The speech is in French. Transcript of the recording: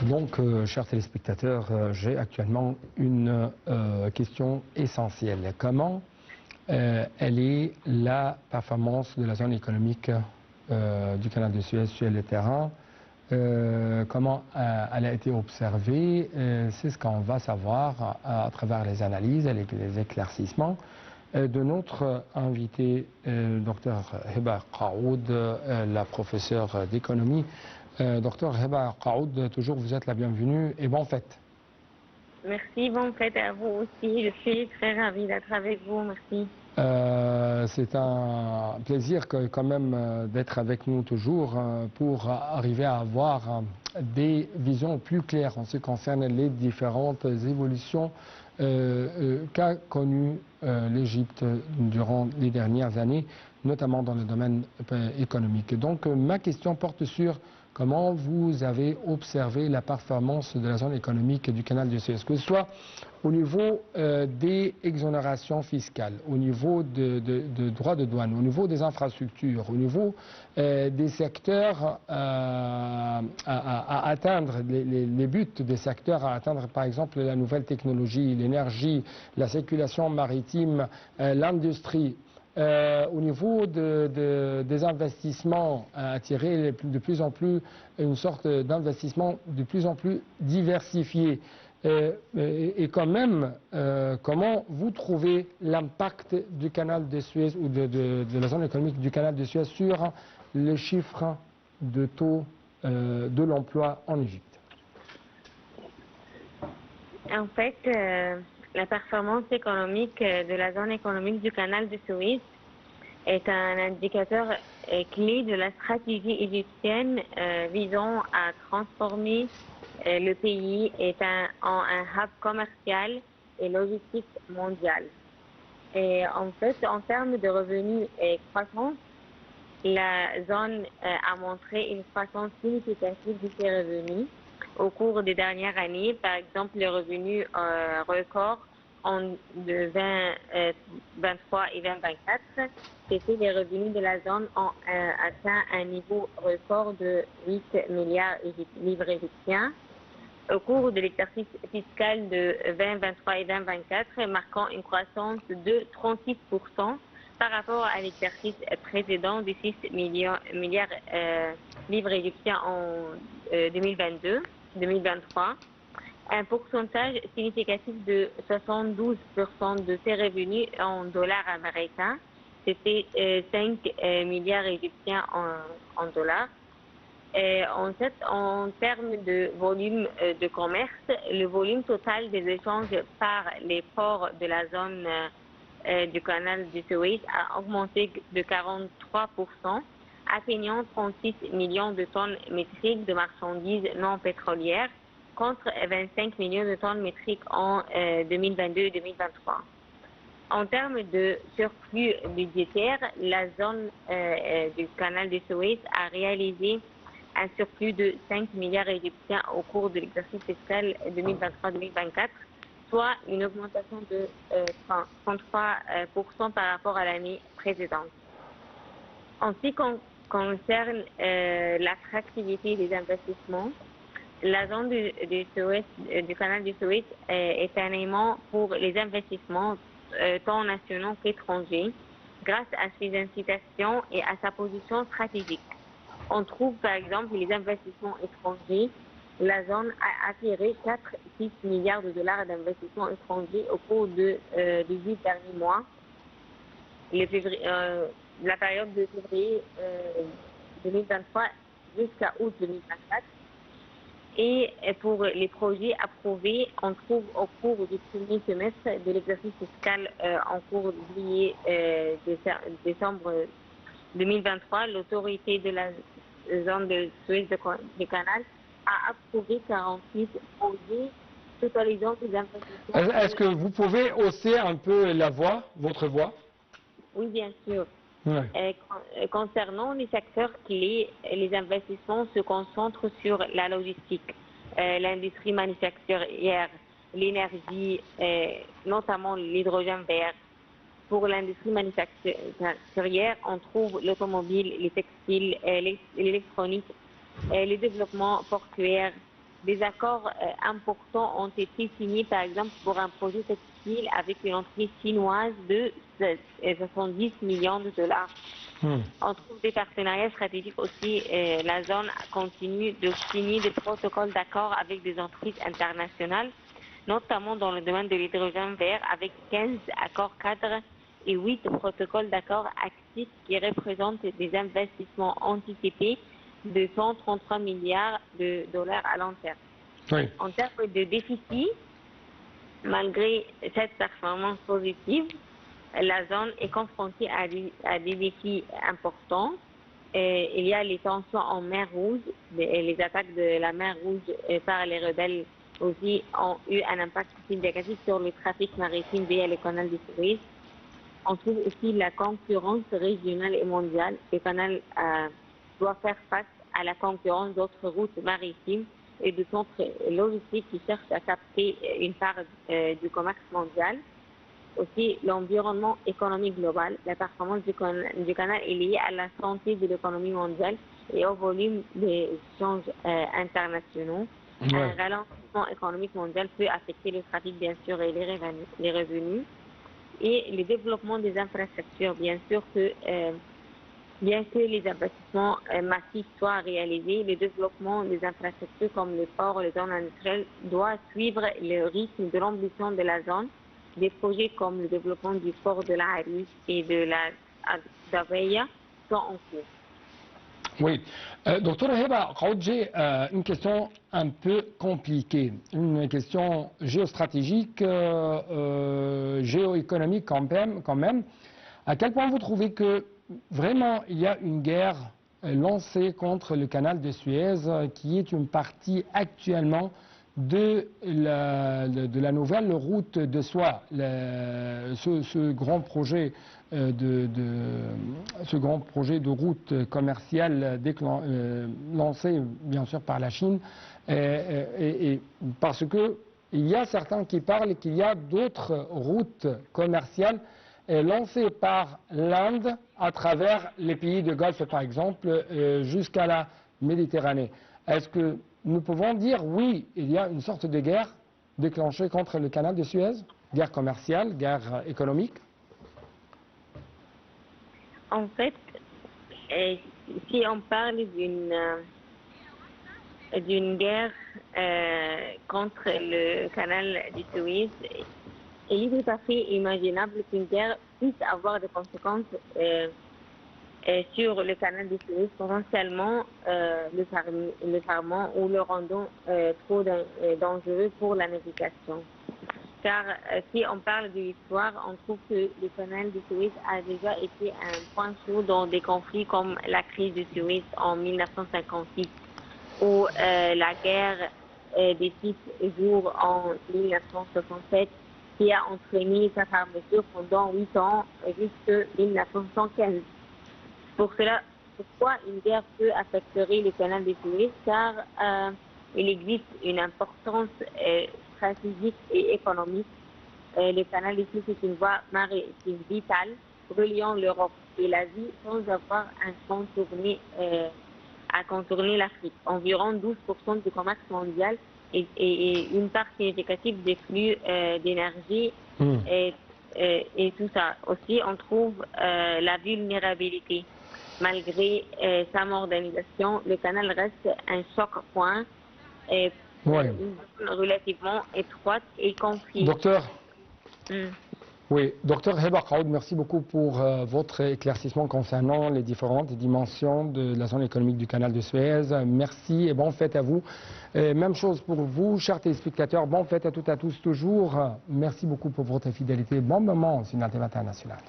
Donc, chers téléspectateurs, j'ai actuellement une question essentielle. Comment elle est la performance de la zone économique du canal de Suez sur le terrain? Comment elle a été observée? C'est ce qu'on va savoir à travers les analyses et les éclaircissements de notre invité, Dr Heba Qaoud, la professeure d'économie. Dr Heba Qaoud, toujours vous êtes la bienvenue et bonne fête. Merci, bonne fête à vous aussi. Je suis très ravie d'être avec vous. Merci. C'est un plaisir quand même d'être avec nous toujours pour arriver à avoir des visions plus claires en ce qui concerne les différentes évolutions qu'a connues l'Égypte durant les dernières années, notamment dans le domaine économique. Donc ma question porte sur comment vous avez observé la performance de la zone économique du canal de Suez, que ce soit au niveau des exonérations fiscales, au niveau de droits de douane, au niveau des infrastructures, au niveau des secteurs à atteindre, les buts des secteurs à atteindre, par exemple la nouvelle technologie, l'énergie, la circulation maritime, l'industrie. Au niveau des investissements, attirer de plus en plus une sorte d'investissement de plus en plus diversifié. Et quand même, comment vous trouvez l'impact du canal de Suez ou de la zone économique du canal de Suez sur les chiffres de taux de l'emploi en Égypte? En fait, la performance économique de la zone économique du canal de Suez est un indicateur clé de la stratégie égyptienne visant à transformer le pays en un hub commercial et logistique mondial. Et en fait, en termes de revenus et croissance, la zone a montré une croissance significative de ses revenus au cours des dernières années. Par exemple, les revenus records de 2023 et 2024, c'était les revenus de la zone ont atteint un niveau record de 8 milliards livres égyptiens. Au cours de l'exercice fiscal de 2023 et 2024, marquant une croissance de 36% par rapport à l'exercice précédent de 6 milliards livres égyptiens en 2023. Un pourcentage significatif de 72% de ces revenus en dollars américains, c'était 5 milliards égyptiens en dollars. En termes de volume de commerce, le volume total des échanges par les ports de la zone du canal du Suez a augmenté de 43%, atteignant 36 millions de tonnes métriques de marchandises non pétrolières contre 25 millions de tonnes métriques en 2022 et 2023. En termes de surplus budgétaire, la zone du canal du Suez a réalisé un surplus de 5 milliards égyptiens au cours de l'exercice fiscal 2023-2024, soit une augmentation de 33% par rapport à l'année précédente. En ce qui concerne l'attractivité des investissements, la zone du canal du Suez est un aimant pour les investissements tant nationaux qu'étrangers, grâce à ses incitations et à sa position stratégique. On trouve par exemple les investissements étrangers. La zone a attiré 4-6 milliards de dollars d'investissements étrangers au cours des 8 derniers mois. La période de février 2023 jusqu'à août 2024. Et pour les projets approuvés, on trouve au cours du premier semestre de l'exercice fiscal en cours de juillet-décembre 2023, l'autorité de la zone de Suez du canal a approuvé 48 projets totalisant des investissements. Est-ce que vous pouvez hausser un peu la voix, votre voix? Oui, bien sûr. Ouais. Concernant les secteurs clés, les investissements se concentrent sur la logistique, l'industrie manufacturière, l'énergie, notamment l'hydrogène vert. Pour l'industrie manufacturière, on trouve l'automobile, les textiles, l'électronique, les développements portuaires, des accords importants ont été signés, par exemple, pour un projet textile avec une entreprise chinoise de 70 millions de dollars. On trouve des partenariats stratégiques aussi. La zone continue de signer des protocoles d'accord avec des entreprises internationales, notamment dans le domaine de l'hydrogène vert, avec 15 accords cadres et 8 protocoles d'accord actifs qui représentent des investissements anticipés de 133 milliards de dollars à long terme. Oui. En termes de déficit, malgré cette performance positive, la zone est confrontée à des défis importants. Il y a les tensions en mer Rouge, les attaques de la mer Rouge par les rebelles aussi ont eu un impact significatif sur le trafic maritime via le canal de Suez. On trouve aussi la concurrence régionale et mondiale. Le canal doit faire face à la concurrence d'autres routes maritimes et de centres logistiques qui cherchent à capter une part du commerce mondial. Aussi, l'environnement économique global, la performance du canal est liée à la santé de l'économie mondiale et au volume des échanges internationaux. Ouais. Un ralentissement économique mondial peut affecter le trafic, bien sûr, et les revenus. Et le développement des infrastructures, bien sûr que bien que les investissements massifs soient réalisés, le développement des infrastructures comme les ports, les zones industrielles doit suivre le rythme de l'ambition de la zone. Des projets comme le développement du port de la Harous et de la d'Aveya sont en cours. Oui. Docteur Heba Qaoud, j'ai une question un peu compliquée, une question géostratégique, géoéconomique quand même. À quel point vous trouvez que vraiment il y a une guerre lancée contre le canal de Suez, qui est une partie actuellement de la nouvelle route de soie, ce grand projet de route commerciale lancé bien sûr par la Chine, et parce que il y a certains qui parlent qu'il y a d'autres routes commerciales lancées par l'Inde à travers les pays de Golfe par exemple jusqu'à la Méditerranée. Est-ce que nous pouvons dire oui, il y a une sorte de guerre déclenchée contre le canal de Suez, guerre commerciale, guerre économique? En fait, si on parle d'une guerre contre le canal du Suez, il est tout à fait imaginable qu'une guerre puisse avoir des conséquences sur le canal de Suez, potentiellement le fermant ou le rendant trop dangereux pour la navigation. Car si on parle de l'histoire, on trouve que le canal de Suez a déjà été un point chaud dans des conflits comme la crise de Suez en 1956 ou la guerre des 6 jours en 1967 qui a entraîné sa fermeture pendant 8 ans jusqu'en 1915. Pour cela, pourquoi une guerre peut affecter le canal de Suez? Car il existe une importance stratégique et économique. Le canal de Suez est une voie maritime vitale reliant l'Europe et l'Asie sans avoir à contourner l'Afrique. Environ 12% du commerce mondial et une part significative des flux d'énergie et tout ça. Aussi, on trouve la vulnérabilité. Malgré sa modernisation, le canal reste un choc-point relativement étroite et conflit. Docteur, oui, docteur Heba Qaoud, merci beaucoup pour votre éclaircissement concernant les différentes dimensions de la zone économique du canal de Suez. Merci et bonne fête à vous. Même chose pour vous, chers téléspectateurs, bonne fête à toutes et à tous toujours. Merci beaucoup pour votre fidélité. Bon moment sur l'Alternative internationale.